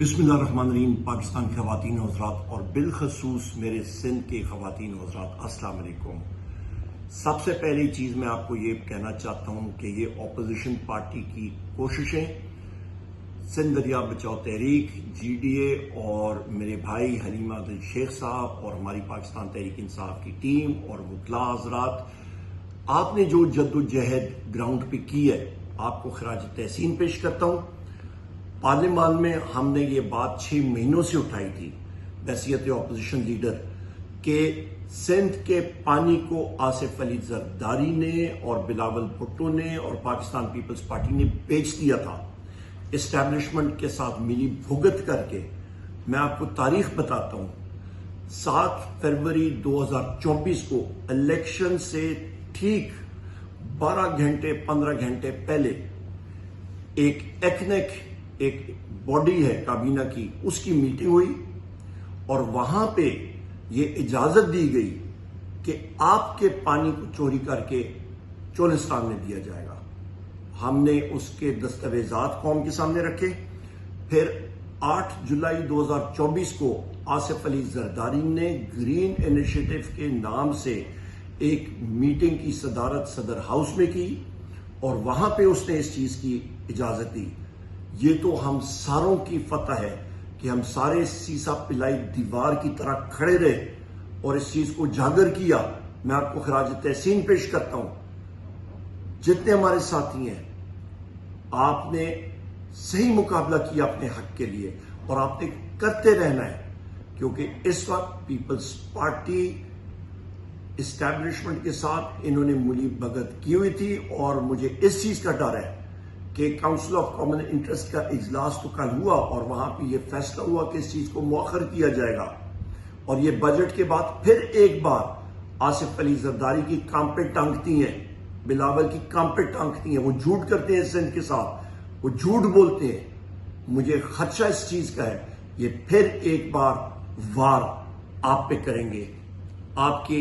बिस्मिल्लाहिर्रहमानिर्रहीम। पाकिस्तान की ख़वातीन और हज़रात और बिलखसूस मेरे सिंध के ख़वातीन और हज़रात, अस्सलाम वालेकुम। सबसे पहली चीज़ मैं आपको ये कहना चाहता हूँ कि ये अपोजिशन पार्टी की कोशिशें, सिंध दरिया बचाओ तहरीक, GDA और मेरे भाई हलीमा अब्दुल शेख साहब और हमारी पाकिस्तान तहरीक इंसाफ की टीम और वकला हज़रात, आपने जो जद्दोजहद ग्राउंड पे की है, आपको खराज तहसीन पेश करता हूँ। पार्लियामान में हमने ये बात 6 महीनों से उठाई थी बहसियत अपोजिशन लीडर के सिंध के पानी को आसिफ अली जरदारी ने और बिलावल भुट्टो ने और पाकिस्तान पीपल्स पार्टी ने बेच दिया था एस्टैब्लिशमेंट के साथ मिली भुगत करके। मैं आपको तारीख बताता हूं, 7 फरवरी 2024 को इलेक्शन से ठीक 12 घंटे 15 घंटे पहले एक बॉडी है काबीना की, उसकी मीटिंग हुई और वहां पे ये इजाजत दी गई कि आपके पानी को चोरी करके चोलिस्तान में दिया जाएगा। हमने उसके दस्तावेजात कौम के सामने रखे। फिर 8 जुलाई 2024 को आसिफ अली जरदारी ने ग्रीन इनिशिएटिव के नाम से एक मीटिंग की सदारत सदर हाउस में की और वहां पे उसने इस चीज की इजाजत दी। ये तो हम सारों की फतह है कि हम सारे सीसा पिलाई दीवार की तरह खड़े रहे और इस चीज को उजागर किया। मैं आपको खराज तहसीन पेश करता हूं। जितने हमारे साथी हैं, आपने सही मुकाबला किया अपने हक के लिए और आपने करते रहना है, क्योंकि इस वक्त पीपल्स पार्टी एस्टैब्लिशमेंट के साथ इन्होंने मुली भगत की हुई थी और मुझे इस चीज का डर है कि काउंसिल ऑफ कॉमन इंटरेस्ट का इजलास तो कल हुआ और वहां पे ये फैसला हुआ कि इस चीज को मुअख्खर किया जाएगा और ये बजट के बाद फिर एक बार आसिफ अली जरदारी की काम पे टांगती हैं, बिलावल की काम पे टांगती हैं। वो झूठ करते हैं सिंध के साथ, वो झूठ बोलते हैं। मुझे खदशा इस चीज का है, ये फिर एक बार वार आप पे करेंगे। आपके